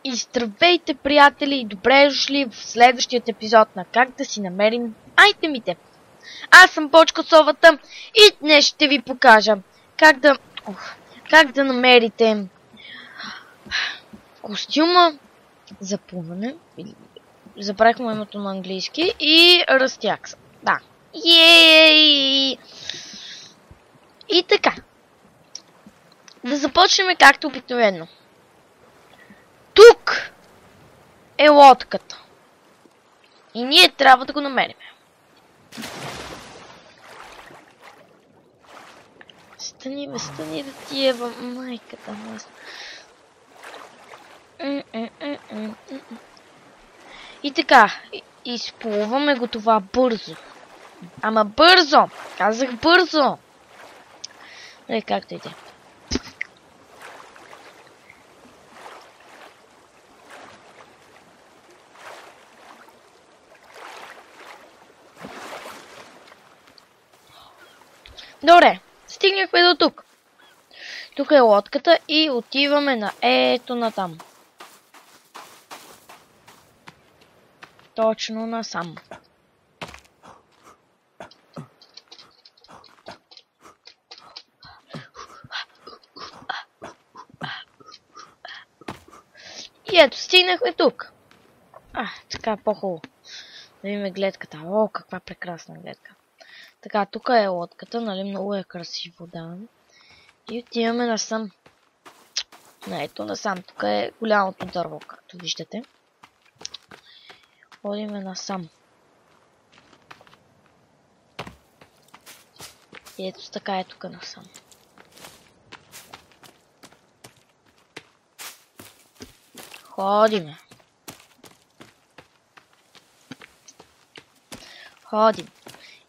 И здравейте, приятели, и добре дошли в следващият епизод на Как да си намерим айтемите. Аз съм Бочко Совата и днес ще ви покажа как да намерите костюма за плуване, забравих му името на английски, и растякса. Да. Ей! И така. Да започнем както обикновено. Тук е лодката. И ние трябва да го намерим. Стани да ти ева майката. И така, изплуваме го това бързо. Ама бързо! Казах бързо! Както иде. Добре, стигнахме до тук. Тук е лодката и отиваме на ето натам. Точно насам. И ето, стигнахме тук. Така е по-хубаво. Да видим гледката. О, каква прекрасна гледка. Така, тук е лодката, нали, много е красиво, да. И отиваме насам. Ето насам. Тук е голямото дърво, както виждате. Ходиме насам. И ето така е тук насам. Ходим.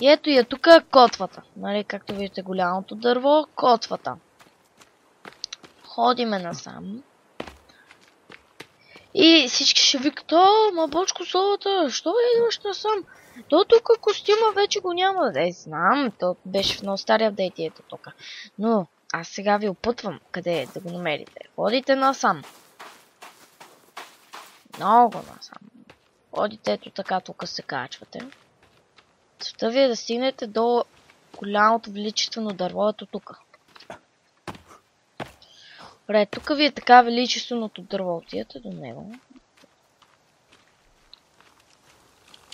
И ето и тук котвата. Нали, както виждате голямото дърво, котвата. Ходиме насам. И всички ще викат: ма Бочко Совата, що идваш насам? То тук костюма вече го няма. Знам, то беше в много стария апдейт ето тук. Но аз сега ви опътвам къде да го намерите. Ходите насам. Много насам. Ходите ето така, тук се качвате. Целта ви е да стигнете до голямото величествено дърво, ето тук. Добре, тук ви е така величественото дърво, отидете до него.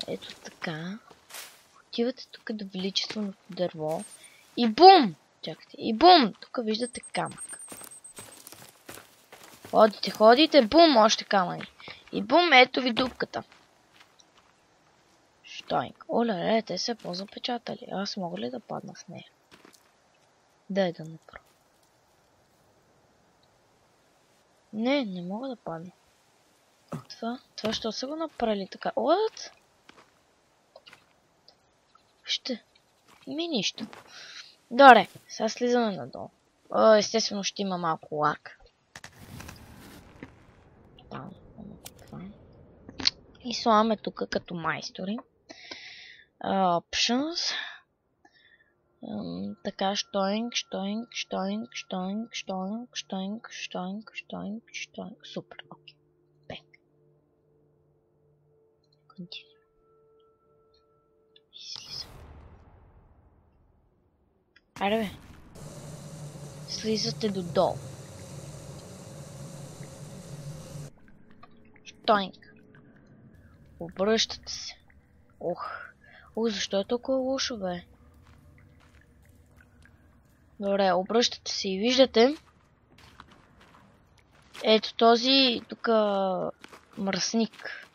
Ето така. Отивате тук до величественото дърво. И бум! Чакайте, и бум! Тук виждате камък. Ходите, бум! Още камъни. И бум, ето ви дупката. Штойнк. Оле, те се по-запечатали. Аз мога ли да падна в нея? Дай да направя. Не мога да падна. Това ще са го направили така. What? Ще. Нищо. Добре, сега слизаме надолу. Естествено ще има малко лак. И слагаме тук като майстори. Options. Така, штойнк. Супер, окей. Бек. Continue. И слизам. Айде бе. Слизате додолу. Штойнк. Обръщате се. Защо е толкова лошо, бе? Добре, обръщате се и виждате. Ето този тук мръсник.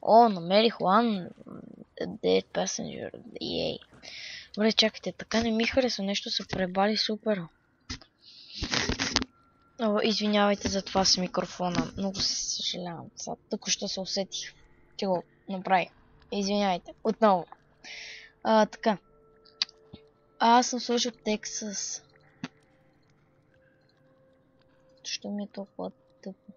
Намерих one dead passenger. Ей. Добре, чакайте, така не ми харесва. Нещо се пребали супер. Извинявайте за това с микрофона. Много се съжалявам. Току-що се усетих, че го направих. Извинявайте. Отново. Така. Аз съм сложил текст с... Що ми е толкова тъпо?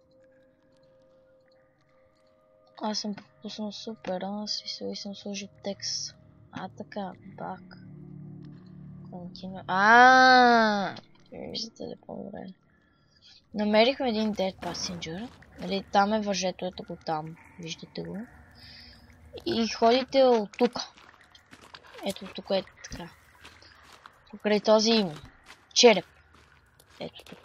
Аз съм пропуснал супера и съм сложил текст. Така. Back. Continue. Виждате ли по-добре? Намерихме един Dead Passenger. Нали, там е въжето, ето го там. Виждате го. И ходите от тук. Ето тук е така. Покрай този череп. Ето тук.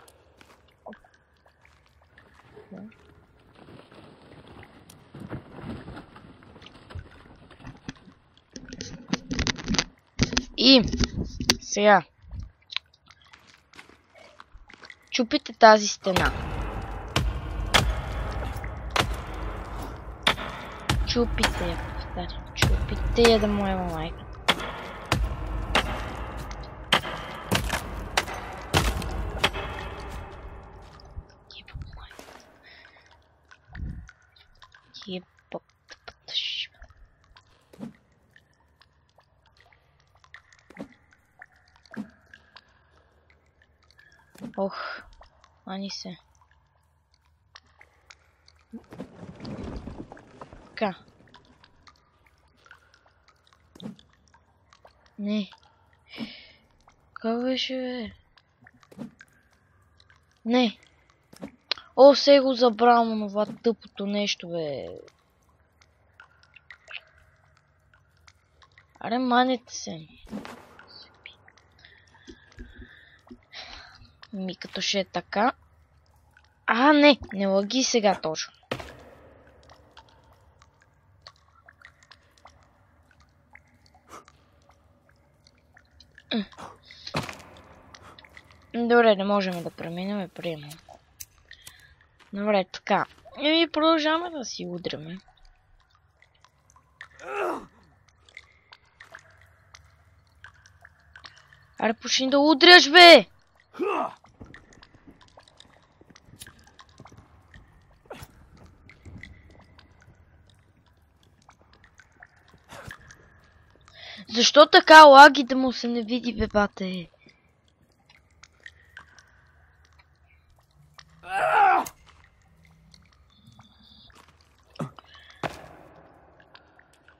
И сега чупите тази стена. Чупите я, повтарям. Чупите я да му е майка. Ох, ани се. Така. Не. Как беше, бе? Не. О, се го забравям това тъпото нещо, бе. Аре, манете се. Ми като ще е така. А, не лаги сега точно. Добре, не можем да преминем, приемам. Добре, така. И продължаваме да си удряме. Аре, почни да удряш, бе! Защо така лаги да му се не види, бе, бате?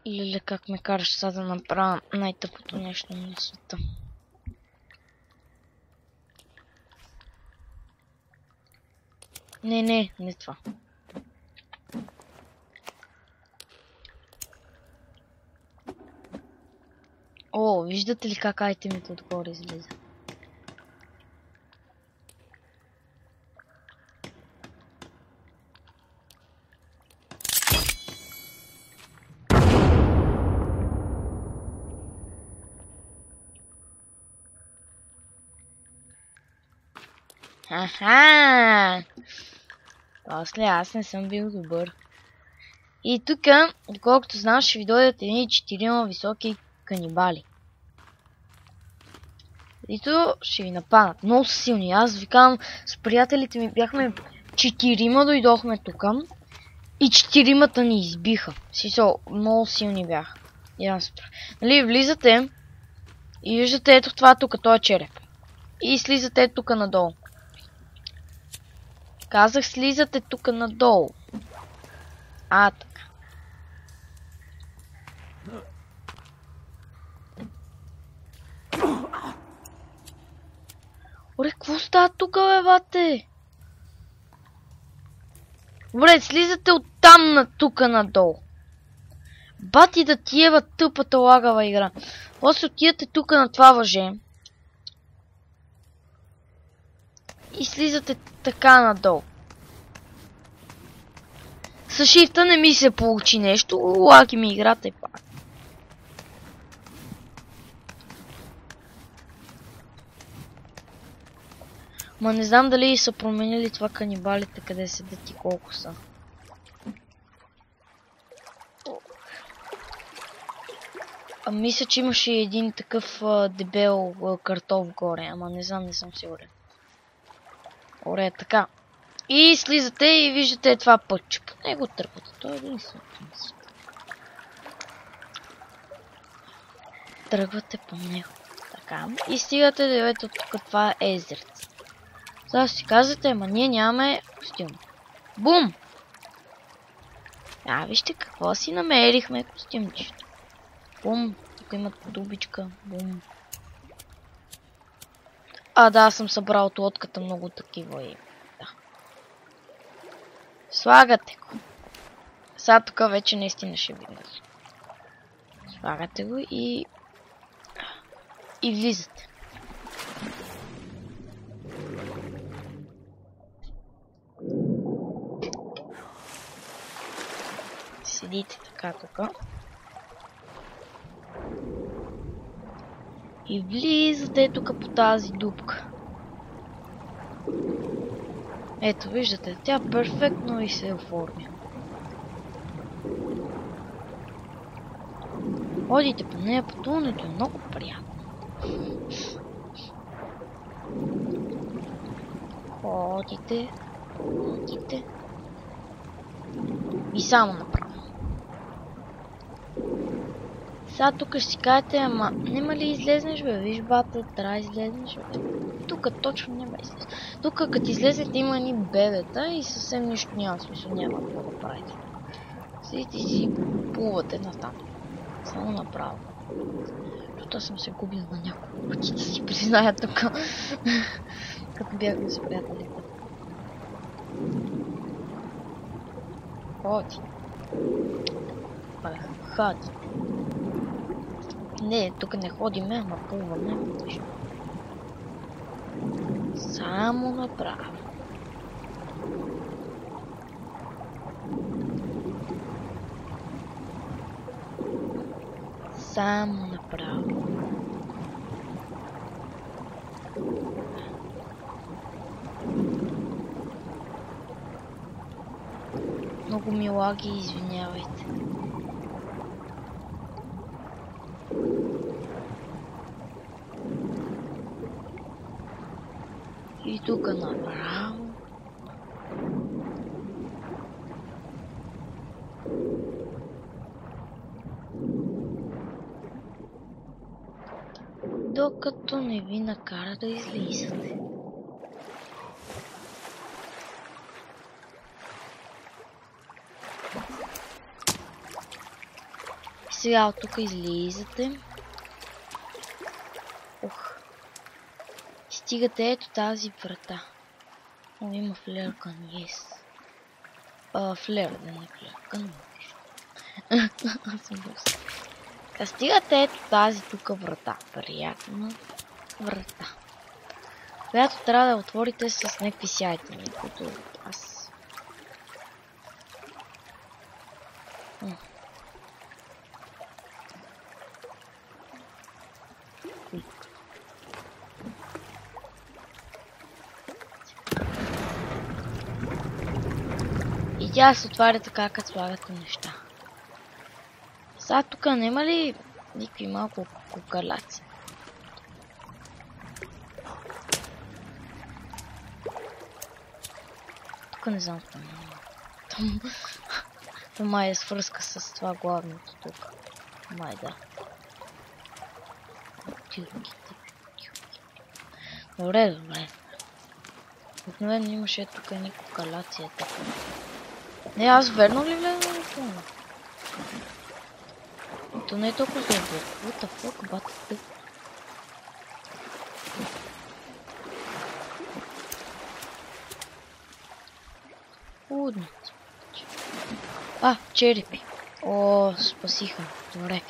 Леле, как ме караш сега да направя най-тъпото нещо на света. Не това. О, виждате ли как айтемите отгоре излизат? Аха! После аз не съм бил добър. И тук, доколкото знам, ще ви дойдат едни 4 високи канибали. И то ще ви нападат. Много са силни. Аз ви казвам, с приятелите ми бяхме 4 дойдохме тук. И 4 ни избиха. Смисъл, много силни бяха. Нали, влизате и виждате ето това тук, този череп. И слизате ето тук надолу. Казах, слизате тук надолу. А, така. Оре, какво става тук, бе, бате? Добре, слизате оттам на тук надолу. Бати да тиева тъпата лагава игра. После отидете тук на това въже. И слизате така надолу. С шифта не ми се получи нещо. Лаги ми играта и пак. Ма не знам дали са променили това канибалите, къде седят и колко са. А мисля, че имаше един такъв дебел картоф горе, ама не знам, не съм сигурен. Оре, така. И слизате и виждате това пътче. По него тръгвате. Той е единственото мисля. Тръгвате по него. Така. И стигате да ето тук това езерце. Сега си казвате, ама ние нямаме костюм. Бум! Вижте какво си намерихме костюмчето. Бум! Тук има дубичка. Бум! Да, съм събрал от лодката много такива и... Да. Слагате го. Сега тук вече наистина ще видим. Слагате го и влизате. Седите така тук. И влизате тук по тази дупка. Ето, виждате, тя перфектно и се оформя. Ходите по нея, пътуването е много приятно. Ходите и само направо. Сега тук ще си кажете, ама няма ли излезнеш, бе? Виж, бата, трябва да излезнеш, бе. Тук точно няма излез. Тук като излезете има ни бебета и съвсем нищо няма смисъл, няма какво да правите. Седите и си плувате натам. Само направо. Защото съм се губил на няколко пъти, да си призная тук. Като бяхме с приятелите. Ходи. Ходи. Не, тук не ходиме, ама плуваме. Само направо. Само направо. Много ми лаги, извинявайте. И тук направо. Докато не ви накара да излизате. Сега от тук излизате. Стигате ето тази врата. О, има флеркан, yes. Флер, да не флеркан. Аз съм доста. Така, стигате ето тази тук врата. Приятна врата. Която трябва да отворите с някакви сяйтини, които аз... И тя се отваря така, като слагате неща. Сега тук няма ли никакви малко кукалаци? Тук не знам какво няма. Там май е свързка с това главното тук. Май да. Добре. Обикновено имаше тук едни кукалаци. Не, аз верно ли влезам на това? То не е толкова дълго. What the fuck, бата тък. Удници. Черепи. О, спасиха. Добре.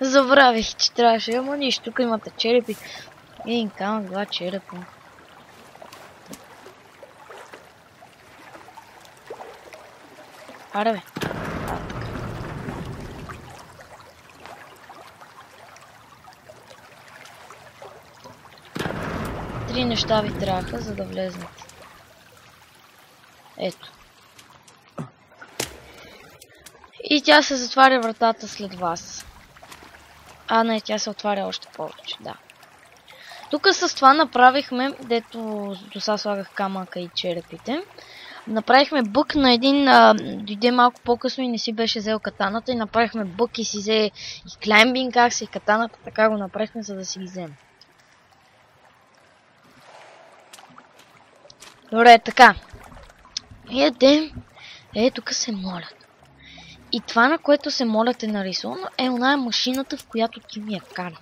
Забравих, че трябваше. Ама нищо, тук имате черепи. Един камък, два черепа. Аре бе. Три неща ви трябваха, за да влезнете. Ето. И тя се затваря вратата след вас. Не, тя се отваря още повече, да. Тук с това направихме, дето до сега слагах камъка и черепите. Направихме бък на един, дойде малко по-късно и не си беше взел катаната и направихме бък и си взе и клаймбинг акс и катаната, така го направихме, за да си ги взем. Добре, така. Тук се молят. И това, на което се молят е нарисувано, е оная машината, в която ти ми я кара.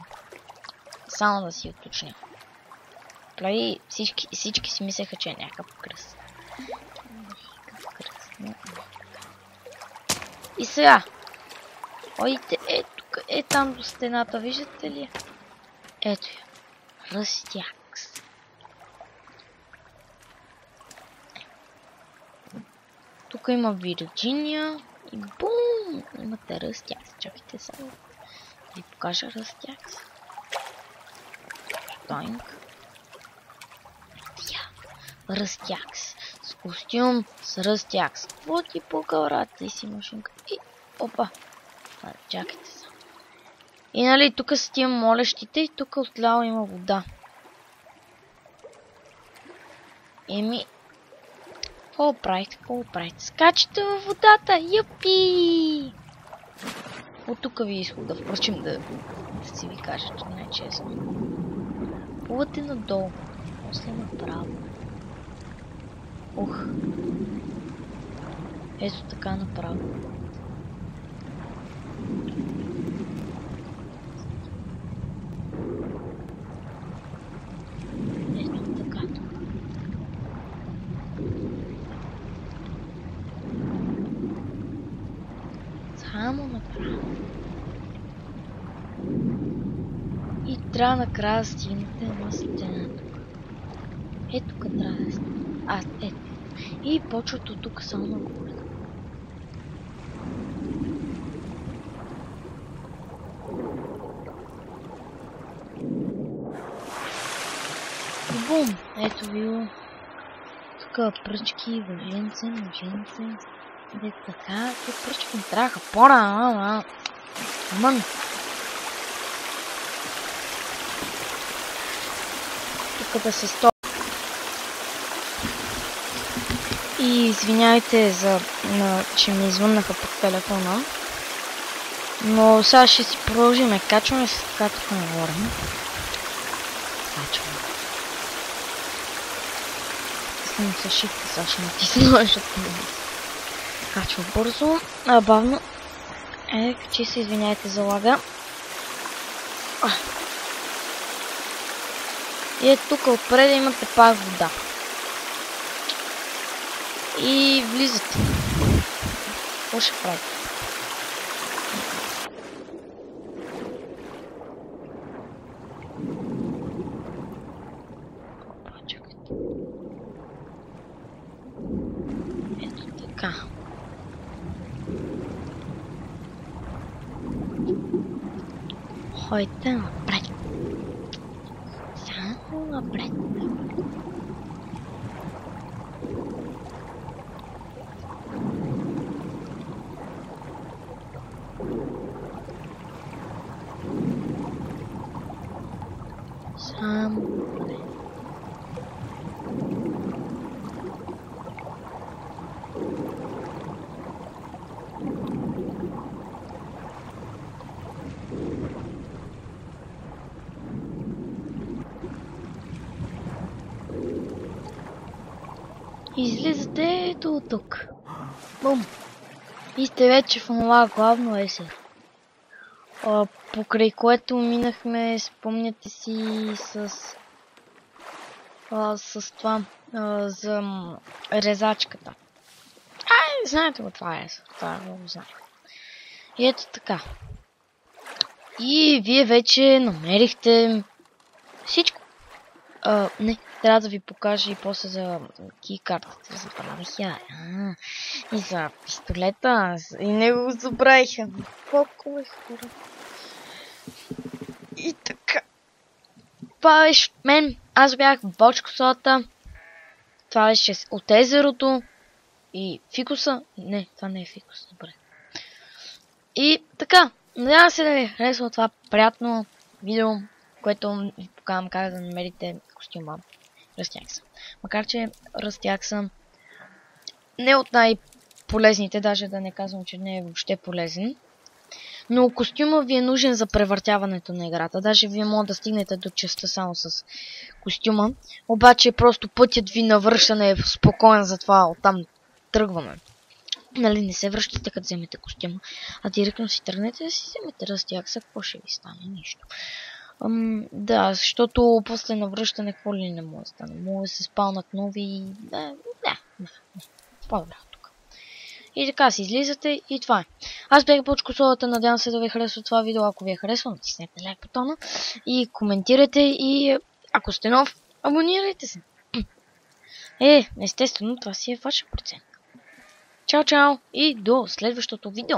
Само да си уточня. Всички си мислеха, че е някакъв кръст. И сега. Ойте, тук, там до стената, виждате ли? Ето я. Растякс. Тук има Вирджиния и бум! Имате растякс. Чакайте само. Да ви покажа растякс. Штойнг. Растякс. С костюм с растякс. Вот и по-гърата и си машинка. И опа. Чакайте са. И нали тук са тия молещите и тук отляво има вода. Еми. Какво правите? Скачате във водата! Юпи! От тук ви изхода. Впрочем да си ви кажа, че не е честно. Плувате надолу. После направо. Ух. Ето така направо. Ето така тук. Само направо. И трябва накрая да стигнете на стена тук. Ето тук трябва да стигнете. Ето. И почват от тук само нагоре. Бум! Ето ви го. Тук пръчки, въженце. Де така, те пръчки ми трябваха по-рано. Мън! Тук да се стоя. И извиняйте че ми извъннаха по телефона. Но сега ще си продължим. Качваме се така тук нагоре. Качваме. Искам се шифта, сега ще натисна, защото не качва бързо. Бавно. Качи се, извиняйте за лага. И тук отпред имате пак вода. И влизате. Какво ще правите? Чакайте. Ето така. Ходите напред. Само напред. Само напред. Излизате ето от тук. Бум! И сте вече в това главно езеро. Покрай което минахме, спомняте си, с това, за резачката. Знаете го това е, това го знае. И ето така. И вие вече намерихте всичко. Не, трябва да ви покажа и после за кейкартата. Забравих я. И за пистолета. И него го забравиха. Колко е хора. И така. Това беше от мен. Аз бях в Бочкосата. Това беше от езерото. И фикуса. Не, това не е фикус. Добре. И така. Надявам се да ви харесва това приятно видео, което ви показвам как да намерите костюма Растякса. Макар че Растякса не от най-полезните, даже да не казвам, че не е въобще полезен. Но костюма ви е нужен за превъртяването на играта. Даже вие може да стигнете до частта само с костюма. Обаче просто пътят ви на връщане е спокоен, затова оттам тръгваме. Нали, не се връщате като вземете костюма, а директно си тръгнете да си вземете Растякса, какво ще ви стане? Нищо. Да, защото после на връщане какво ли не може да стане? Може да се спалнат нови... Да. По-добре тук. И така си излизате и това е. Аз бях Бочкосолата, надявам се да ви харесва това видео. Ако ви е харесва, натиснете лайк бутона и коментирайте и ако сте нов, абонирайте се. Естествено, това си е ваша процент. Чао, чао и до следващото видео.